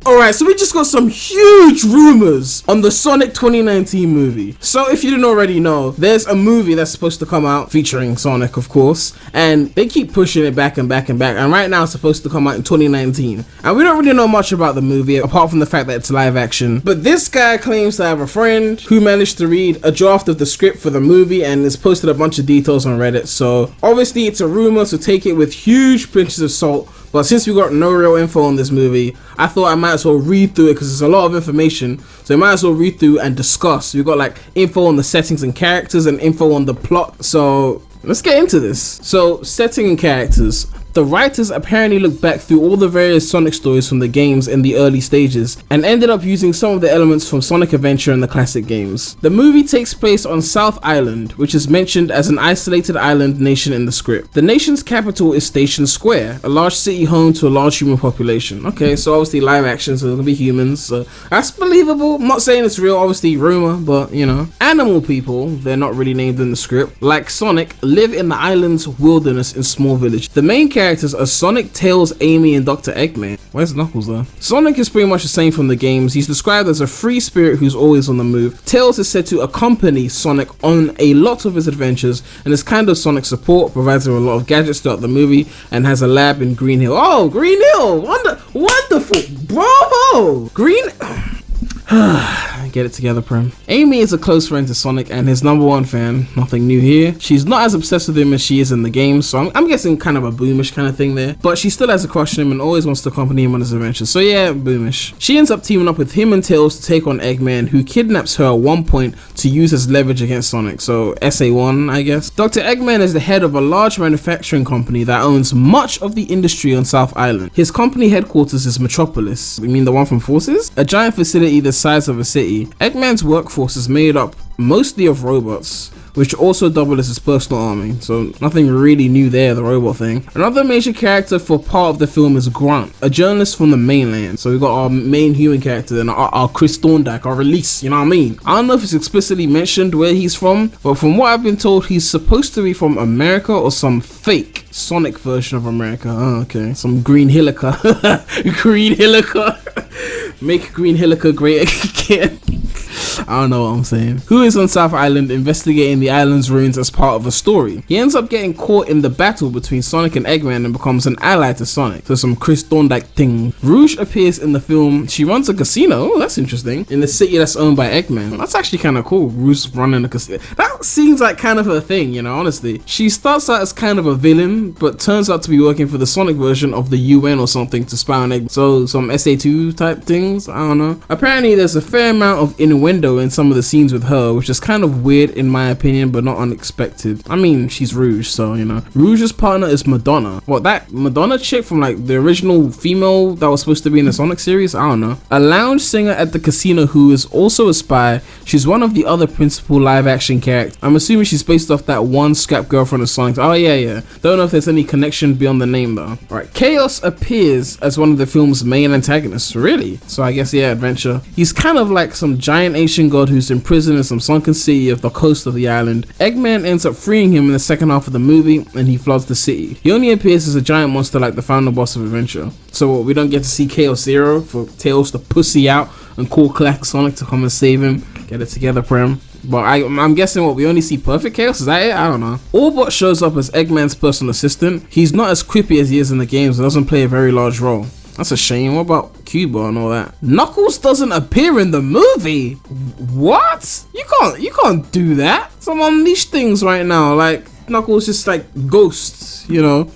Alright, so we just got some huge rumors on the Sonic 2019 movie. So if you didn't already know, there's a movie that's supposed to come out featuring Sonic, of course, and they keep pushing it back and back and back, and right now it's supposed to come out in 2019. And we don't really know much about the movie, apart from the fact that it's live action. But this guy claims to have a friend who managed to read a draft of the script for the movie and has posted a bunch of details on Reddit. So obviously it's a rumor, so take it with huge pinches of salt. But since we got no real info on this movie, I thought I might as well read through it because there's a lot of information. So I might as well read through and discuss. We got like info on the settings and characters and info on the plot. So let's get into this. So setting and characters. The writers apparently looked back through all the various Sonic stories from the games in the early stages and ended up using some of the elements from Sonic Adventure and the classic games. The movie takes place on South Island, which is mentioned as an isolated island nation in the script. The nation's capital is Station Square, a large city home to a large human population. Okay, so obviously live action, so it'll be humans, so that's believable. I'm not saying it's real, obviously rumor, but you know. Animal people, they're not really named in the script, like Sonic, live in the island's wilderness in small village. The main characters are Sonic, Tails, Amy, and Dr. Eggman. Where's Knuckles though? Sonic is pretty much the same from the games. He's described as a free spirit who's always on the move. Tails is said to accompany Sonic on a lot of his adventures and is kind of Sonic's support, provides him a lot of gadgets throughout the movie, and has a lab in Green Hill. Oh, Green Hill! Wonderful! Bravo! Green... Get it together, Prem. Amy is a close friend to Sonic and his #1 fan. Nothing new here. She's not as obsessed with him as she is in the game, so I'm guessing kind of a boomish kind of thing there. But she still has a crush on him and always wants to accompany him on his adventures. So yeah, boomish. She ends up teaming up with him and Tails to take on Eggman, who kidnaps her at one point to use as leverage against Sonic. So SA1, I guess. Dr. Eggman is the head of a large manufacturing company that owns much of the industry on South Island. His company headquarters is Metropolis. You mean the one from Forces? A giant facility the size of a city. Eggman's workforce is made up mostly of robots, which also double as his personal army, so nothing really new there, the robot thing. Another major character for part of the film is Grant, a journalist from the mainland. So we've got our main human character and our Chris Thorndyke, our release, you know what I mean? I don't know if it's explicitly mentioned where he's from, but from what I've been told, he's supposed to be from America or some fake Sonic version of America. Oh, okay. Some Green Hilliker. Green Hilliker. Make Green Hilliker great again. I don't know what I'm saying. Who is on South Island investigating the island's ruins as part of a story. He ends up getting caught in the battle between Sonic and Eggman and becomes an ally to Sonic. So some Chris Thorndyke thing. Rouge appears in the film. She runs a casino. Oh, that's interesting. In the city that's owned by Eggman. That's actually kind of cool. Rouge running a casino. That seems like kind of her thing, you know, honestly. She starts out as kind of a villain, but turns out to be working for the Sonic version of the UN or something to spy on Eggman. So some SA2 type things. I don't know. Apparently there's a fair amount of innuendo in some of the scenes with her, which is kind of weird in my opinion, but not unexpected. I mean, she's Rouge, so you know. Rouge's partner is Madonna. What, that Madonna chick from like the original female that was supposed to be in the Sonic series? I don't know. A lounge singer at the casino who is also a spy. She's one of the other principal live action characters. I'm assuming she's based off that one scrap girlfriend of Sonic. Oh yeah. Don't know if there's any connection beyond the name though. Alright, Chaos appears as one of the film's main antagonists. Really? So I guess yeah, Adventure. He's kind of like some giant Asian god who's imprisoned in some sunken city of the coast of the island. Eggman ends up freeing him in the second half of the movie and he floods the city. He only appears as a giant monster like the final boss of Adventure. So we don't get to see Chaos Zero for Tails to pussy out and call Classic Sonic to come and save him. Get it together, Prem. But I'm guessing what we only see Perfect Chaos? Is that it? I don't know. Orbot shows up as Eggman's personal assistant. He's not as quippy as he is in the games and doesn't play a very large role. That's a shame. What about Cuba and all that? Knuckles doesn't appear in the movie. What? You can't do that. Some unleashed things right now. Like Knuckles just like ghosts, you know.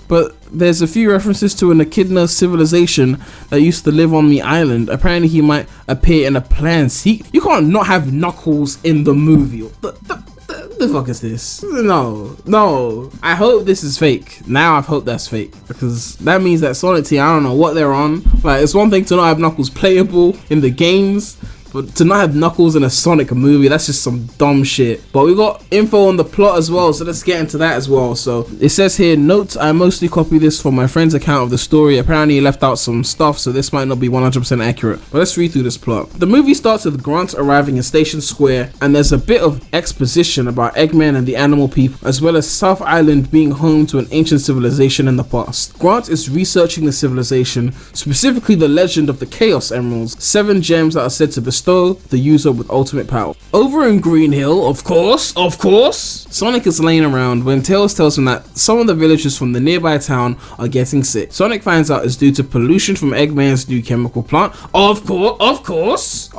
But there's a few references to an echidna civilization that used to live on the island. Apparently he might appear in a planned sequel. You can't not have Knuckles in the movie. The fuck is this? No. I hope this is fake. Now I hope that's fake, because that means that Sonic Team, I don't know what they're on. Like, it's one thing to not have Knuckles playable in the games, but to not have Knuckles in a Sonic movie, that's just some dumb shit. But we got info on the plot as well, so let's get into that as well. So it says here, note, I mostly copy this from my friend's account of the story. Apparently he left out some stuff, so this might not be 100% accurate. But let's read through this plot. The movie starts with Grant arriving in Station Square, and there's a bit of exposition about Eggman and the animal people, as well as South Island being home to an ancient civilization in the past. Grant is researching the civilization, specifically the legend of the Chaos Emeralds, 7 gems that are said to bestow the user with ultimate power. Over in Green Hill, of course, Sonic is laying around when Tails tells him that some of the villagers from the nearby town are getting sick. Sonic finds out it's due to pollution from Eggman's new chemical plant, of course,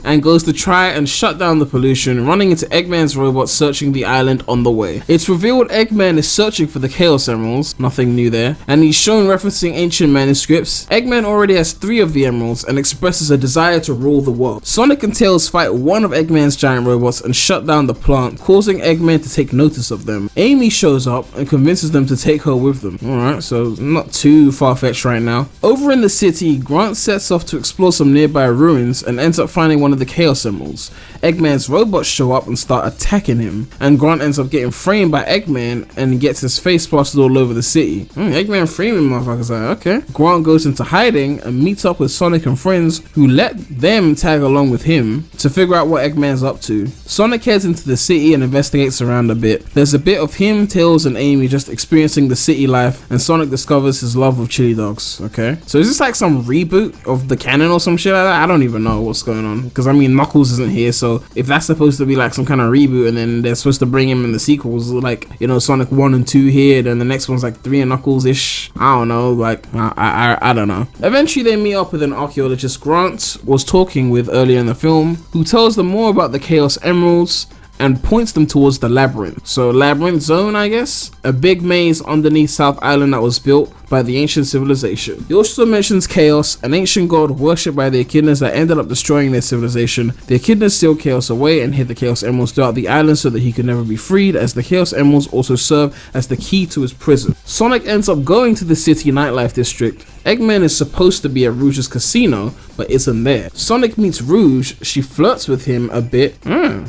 and goes to try and shut down the pollution, running into Eggman's robot searching the island on the way. It's revealed Eggman is searching for the Chaos Emeralds, nothing new there, and he's shown referencing ancient manuscripts. Eggman already has 3 of the emeralds and expresses a desire to rule the world. Sonic and Tails fight one of Eggman's giant robots and shut down the plant, causing Eggman to take notice of them. Amy shows up and convinces them to take her with them. Alright, so not too far-fetched right now. Over in the city, Grant sets off to explore some nearby ruins and ends up finding one of the Chaos Emeralds. Eggman's robots show up and start attacking him, and Grant ends up getting framed by Eggman and gets his face plastered all over the city. Eggman framing motherfuckers, like, okay. Grant goes into hiding and meets up with Sonic and friends, who let them tag along with him to figure out what Eggman's up to. Sonic heads into the city and investigates around a bit. There's a bit of him, Tails, and Amy just experiencing the city life, and Sonic discovers his love of chili dogs. Okay, so is this like some reboot of the canon or some shit like that? I don't even know what's going on, because I mean Knuckles isn't here, so if that's supposed to be like some kind of reboot and then they're supposed to bring him in the sequels, like, you know, Sonic 1 and 2 here, then the next one's like 3 and Knuckles ish, I don't know, like I don't know. Eventually they meet up with an archaeologist Grant was talking with earlier in the film, who tells them more about the Chaos Emeralds and points them towards the labyrinth. So labyrinth zone, I guess, a big maze underneath South Island that was built by the ancient civilization. He also mentions Chaos, an ancient god worshipped by the Echidnas that ended up destroying their civilization. The Echidnas steal Chaos away and hid the Chaos Emeralds throughout the island so that he could never be freed, as the Chaos Emeralds also serve as the key to his prison. Sonic ends up going to the city nightlife district. Eggman is supposed to be at Rouge's casino, but isn't there. Sonic meets Rouge. She flirts with him a bit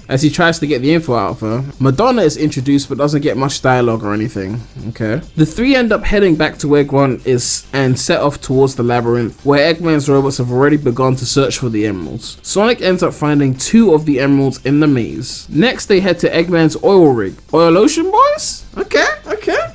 as he tries to get the info out of her. Madonna is introduced but doesn't get much dialogue or anything. Okay. The 3 end up heading back to where Grant is and set off towards the labyrinth, where Eggman's robots have already begun to search for the emeralds. Sonic ends up finding 2 of the emeralds in the maze. Next they head to Eggman's oil rig. Oil Ocean Boys? Okay.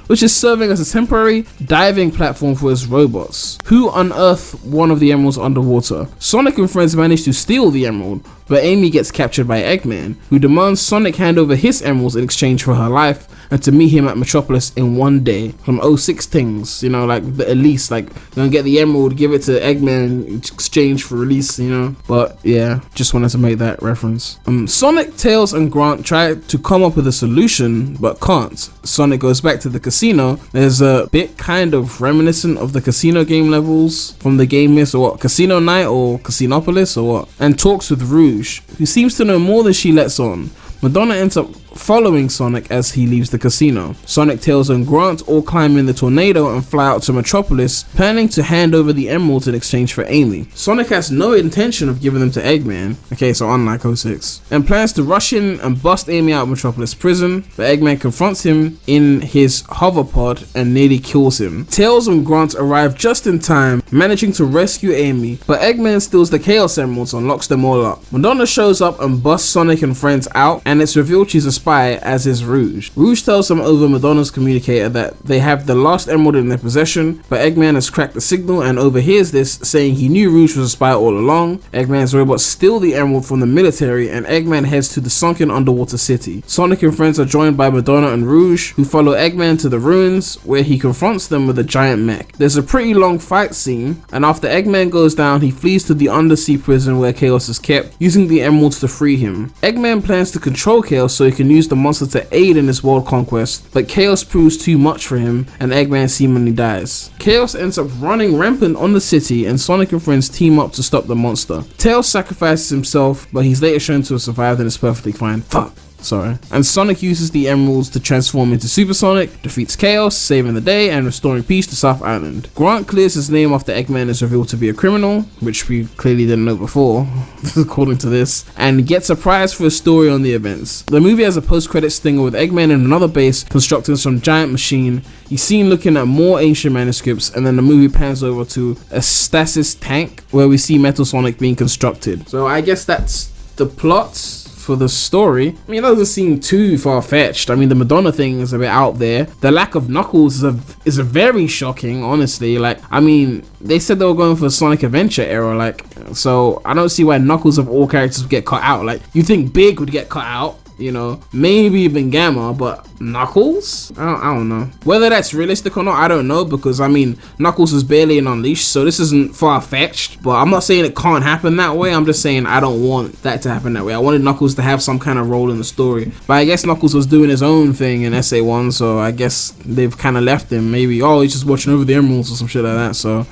Which is serving as a temporary diving platform for his robots, who unearth one of the emeralds underwater. Sonic and friends manage to steal the emerald, but Amy gets captured by Eggman, who demands Sonic hand over his emeralds in exchange for her life and to meet him at Metropolis in one day. Some 06 things, you know, like the Elise, like, gonna get the emerald, give it to Eggman in exchange for release, you know. But yeah, just wanted to make that reference. Sonic, Tails, and Grant try to come up with a solution, but can't. Sonic goes back to the casino. There's a bit kind of reminiscent of the casino game levels from the game is, or what, Casino Night or Casinopolis or what, and talks with Rouge, who seems to know more than she lets on. Madonna ends up following Sonic as he leaves the casino. Sonic, Tails, and Grant all climb in the tornado and fly out to Metropolis, planning to hand over the emeralds in exchange for Amy. Sonic has no intention of giving them to Eggman, okay, so unlike 06, and plans to rush in and bust Amy out of Metropolis prison, but Eggman confronts him in his hoverpod and nearly kills him. Tails and Grant arrive just in time, managing to rescue Amy, but Eggman steals the Chaos Emeralds and locks them all up. Madonna shows up and busts Sonic and friends out, and it's revealed she's a spy, as is Rouge. Rouge tells them over Madonna's communicator that they have the last emerald in their possession, but Eggman has cracked the signal and overhears this, saying he knew Rouge was a spy all along. Eggman's robots steal the emerald from the military, and Eggman heads to the sunken underwater city. Sonic and friends are joined by Madonna and Rouge, who follow Eggman to the ruins, where he confronts them with a giant mech. There's a pretty long fight scene, and after Eggman goes down, he flees to the undersea prison where Chaos is kept, using the emeralds to free him. Eggman plans to control Chaos so he can use the monster to aid in his world conquest, but Chaos proves too much for him and Eggman seemingly dies. Chaos ends up running rampant on the city and Sonic and friends team up to stop the monster. Tails sacrifices himself, but he's later shown to have survived and is perfectly fine. Fuck. Sorry. And Sonic uses the emeralds to transform into Super Sonic, defeats Chaos, saving the day and restoring peace to South Island. Grant clears his name after Eggman is revealed to be a criminal, which we clearly didn't know before, according to this, and gets a prize for a story on the events. The movie has a post-credits stinger with Eggman in another base constructing some giant machine. He's seen looking at more ancient manuscripts, and then the movie pans over to a stasis tank where we see Metal Sonic being constructed. So I guess that's the plot for the story. I mean, it doesn't seem too far-fetched. I mean, the Madonna thing is a bit out there. The lack of Knuckles is a very shocking, honestly. Like, I mean, they said they were going for a Sonic Adventure era, like, so I don't see why Knuckles of all characters would get cut out. Like, you think Big would get cut out, you know, maybe even Gamma, but Knuckles? I don't know. Whether that's realistic or not, I don't know, because I mean, Knuckles is barely in Unleashed, so this isn't far-fetched, but I'm not saying it can't happen that way. I'm just saying I don't want that to happen that way. I wanted Knuckles to have some kind of role in the story, but I guess Knuckles was doing his own thing in SA1, so I guess they've kind of left him. Maybe, oh, he's just watching over the emeralds or some shit like that. So,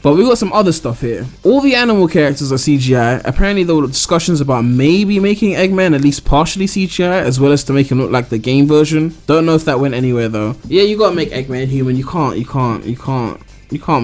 but we got some other stuff here. All the animal characters are CGI. Apparently there were discussions about maybe making Eggman at least partially CGI, as well as to make him look like the game version. Don't know if that went anywhere though. Yeah, you gotta make Eggman human. You can't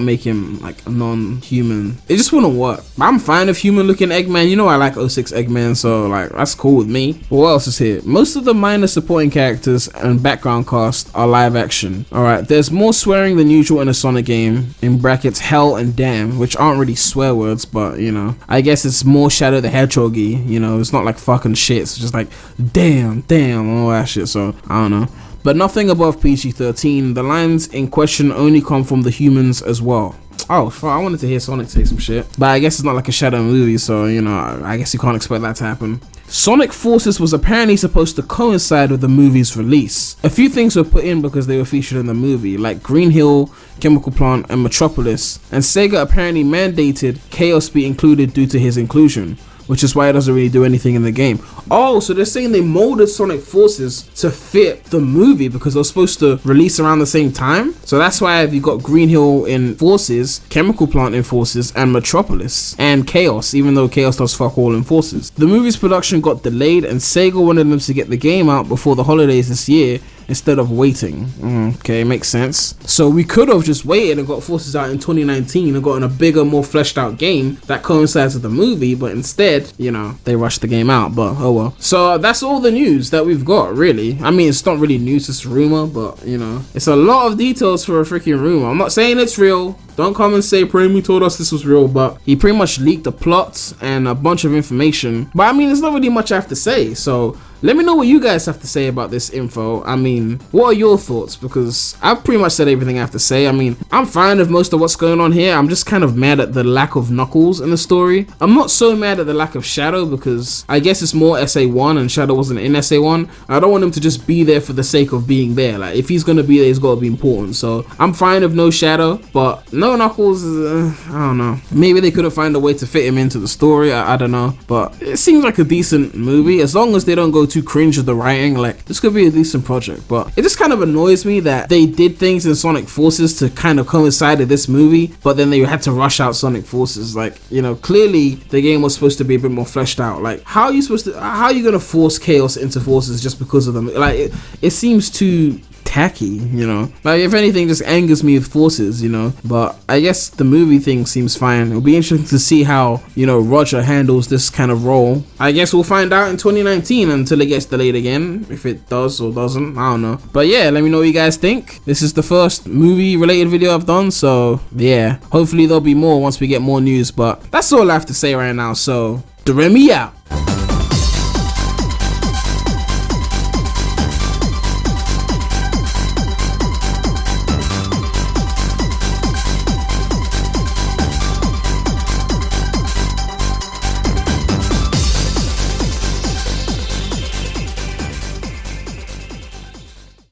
make him like a non-human. It just wouldn't work. I'm fine with human looking Eggman. You know I like 06 Eggman, so like that's cool with me. But what else is here? Most of the minor supporting characters and background cast are live action. Alright, there's more swearing than usual in a Sonic game, in brackets hell and damn, which aren't really swear words, but you know, I guess it's more Shadow the Hedgehog-y, you know, it's not like fucking shit, it's just like damn, all that shit, so I don't know. But nothing above PG-13. The lines in question only come from the humans as well. Oh, fuck, I wanted to hear Sonic say some shit. But I guess it's not like a Shadow movie, so, you know, I guess you can't expect that to happen. Sonic Forces was apparently supposed to coincide with the movie's release. A few things were put in because they were featured in the movie, like Green Hill, Chemical Plant, and Metropolis. And Sega apparently mandated Chaos be included due to his inclusion, which is why it doesn't really do anything in the game. Oh, so they're saying they molded Sonic Forces to fit the movie because they were supposed to release around the same time. So that's why you got Green Hill in Forces, Chemical Plant in Forces, and Metropolis, and Chaos, even though Chaos does fuck all in Forces. The movie's production got delayed, and Sega wanted them to get the game out before the holidays this year, instead of waiting. Okay, makes sense. So we could have just waited and got Forces out in 2019 and gotten a bigger, more fleshed out game that coincides with the movie, but instead, you know, they rushed the game out, but oh well. So that's all the news that we've got, really. I mean, it's not really news, it's rumor, but you know, it's a lot of details for a freaking rumor. I'm not saying it's real. Don't come and say Premy told us this was real, but he pretty much leaked the plot and a bunch of information. But I mean, there's not really much I have to say, so let me know what you guys have to say about this info. I mean, what are your thoughts? Because I've pretty much said everything I have to say. I mean, I'm fine with most of what's going on here. I'm just kind of mad at the lack of Knuckles in the story. I'm not so mad at the lack of Shadow because I guess it's more SA1 and Shadow wasn't in SA1. I don't want him to just be there for the sake of being there. Like, if he's gonna be there, he's gotta be important. So I'm fine with no Shadow, but no Knuckles, I don't know. Maybe they couldn't find a way to fit him into the story. I don't know. But it seems like a decent movie as long as they don't go too cringe with the writing. Like, this could be a decent project, but it just kind of annoys me that they did things in Sonic Forces to kind of coincide with this movie, but then they had to rush out Sonic Forces. Like, you know, clearly the game was supposed to be a bit more fleshed out. Like, how are you gonna force Chaos into Forces just because of them? Like, it seems too tacky, you know. Like, if anything, just angers me with Forces, you know. But I guess the movie thing seems fine. It'll be interesting to see how, you know, Roger handles this kind of role. I guess we'll find out in 2019 until it gets delayed again, if it does or doesn't, I don't know. But yeah, let me know what you guys think. This is the first movie related video I've done, so yeah, hopefully there'll be more once we get more news. But that's all I have to say right now, so Remy out.